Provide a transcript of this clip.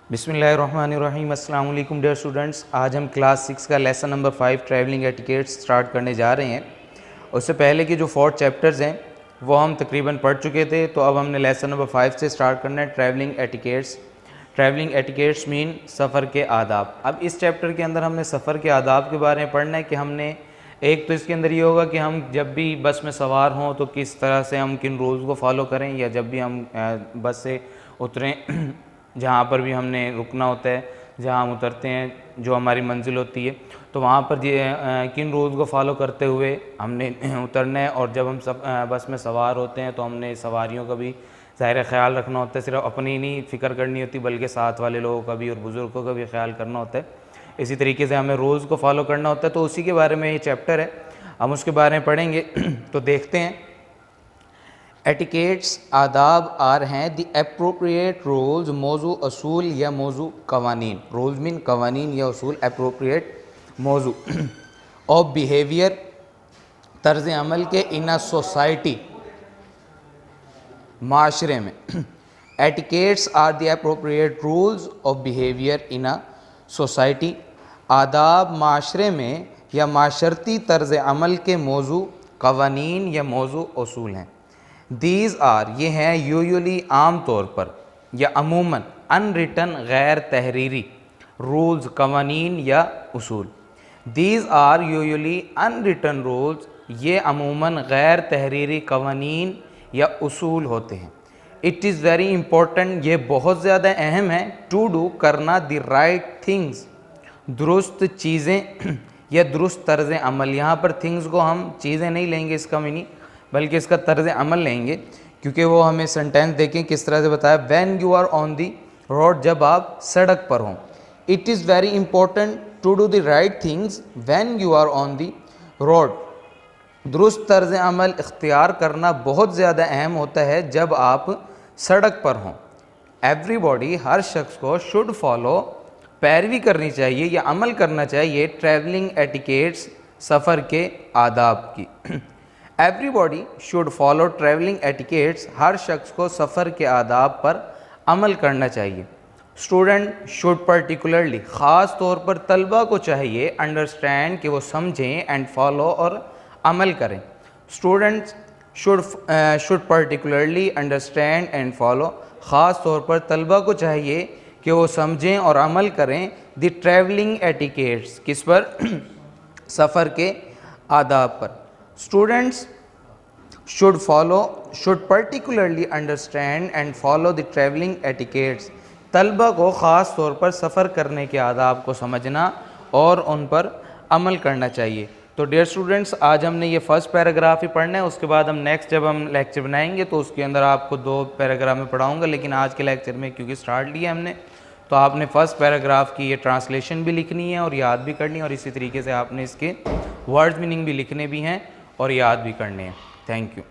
بسم اللہ الرحمن الرحیم۔ السلام علیکم ڈیئر اسٹوڈنٹس، آج ہم کلاس 6 کا lesson number 5 travelling etiquettes start کرنے جا رہے ہیں۔ اس سے پہلے کے جو 4 چیپٹرز ہیں وہ ہم تقریباً پڑھ چکے تھے، تو اب ہم نے لیسن نمبر 5 سے سٹارٹ کرنا ہے ٹریولنگ ایٹیکیٹس۔ ٹریولنگ ایٹیکیٹس مین سفر کے آداب۔ اب اس چیپٹر کے اندر ہم نے سفر کے آداب کے بارے میں پڑھنا ہے کہ ہم نے ایک تو اس کے اندر یہ ہوگا کہ ہم جب بھی بس میں سوار ہوں تو کس طرح سے ہم کن رولز کو فالو کریں، یا جب بھی ہم بس سے اتریں جہاں پر بھی ہم نے رکنا ہوتا ہے، جہاں ہم اترتے ہیں جو ہماری منزل ہوتی ہے، تو وہاں پر کن رولز کو فالو کرتے ہوئے ہم نے اترنا ہے۔ اور جب ہم بس میں سوار ہوتے ہیں تو ہم نے سواریوں کا بھی ظاہر خیال رکھنا ہوتا ہے، صرف اپنی نہیں فکر کرنی ہوتی بلکہ ساتھ والے لوگوں کا بھی اور بزرگوں کا بھی خیال کرنا ہوتا ہے۔ اسی طریقے سے ہمیں رولز کو فالو کرنا ہوتا ہے، تو اسی کے بارے میں یہ چیپٹر ہے، ہم اس کے بارے میں پڑھیں گے۔ تو دیکھتے ہیں ایٹیکیٹس آداب آر ہیں دی اپروپریٹ رولز، موضوع اصول یا موضوع قوانین۔ رولز مین قوانین یا اصول، اپروپریٹ موضوع آف بیہیویئر طرز عمل کے ان اے سوسائٹی، معاشرے میں۔ Etiquettes are the appropriate rules of behaviour in a society, آداب معاشرے میں یا معاشرتی طرز عمل کے موضوع قوانین یا موضوع اصول ہیں۔ دیز آر یہ ہیں یوزلی عام طور پر یا عموماً ان ریٹن غیر تحریری رولز قوانین یا اصول۔ These are usually unwritten rules یہ عموماً غیر تحریری قوانین یا اصول ہوتے ہیں۔ اٹ از ویری امپورٹنٹ یہ بہت زیادہ اہم ہے، ٹو ڈو کرنا دی رائٹ تھنگز درست چیزیں یا درست طرز عمل۔ یہاں پر تھنگز کو ہم چیزیں نہیں لیں گے اس کا مینی، بلکہ اس کا طرز عمل لیں گے، کیونکہ وہ ہمیں سنٹینس دیکھیں کس طرح سے بتایا، when you are on the road, جب آپ سڑک پر ہوں۔ It is very important to do the right things when you are on the road, درست طرز عمل اختیار کرنا بہت زیادہ اہم ہوتا ہے جب آپ سڑک پر ہوں۔ ایوری باڈی ہر شخص کو شوڈ فالو پیروی کرنی چاہیے یا عمل کرنا چاہیے ٹریولنگ ایٹیکیٹس سفر کے آداب کی۔ Everybody should follow travelling etiquettes ہر شخص کو سفر کے آداب پر عمل کرنا چاہیے۔ اسٹوڈنٹ شوڈ پرٹیکولرلی خاص طور پر طلبہ کو چاہیے انڈرسٹینڈ کہ وہ سمجھیں اینڈ فالو اور عمل کریں۔ Students should particularly understand and follow خاص طور پر طلبہ کو چاہیے کہ وہ سمجھیں اور عمل کریں دی ٹریولنگ ایٹیکیٹس، کس پر؟ سفر کے آداب پر۔ Students should particularly understand and follow the travelling etiquettes, طلبہ کو خاص طور پر سفر کرنے کے آداب کو سمجھنا اور ان پر عمل کرنا چاہیے۔ تو ڈیئر اسٹوڈنٹس، آج ہم نے یہ فرسٹ پیراگراف ہی پڑھنا ہے، اس کے بعد ہم نیکسٹ جب ہم لیکچر بنائیں گے تو اس کے اندر آپ کو 2 پیراگراف میں پڑھاؤں گا، لیکن آج کے لیکچر میں کیونکہ سٹارٹ لیا ہم نے تو آپ نے فرسٹ پیراگراف کی یہ ٹرانسلیشن بھی لکھنی ہے اور یاد بھی کرنی ہے، اور اسی طریقے سے آپ نے اس کے ورڈ میننگ بھی لکھنے بھی ہیں اور یاد بھی کرنے ہیں۔ Thank you.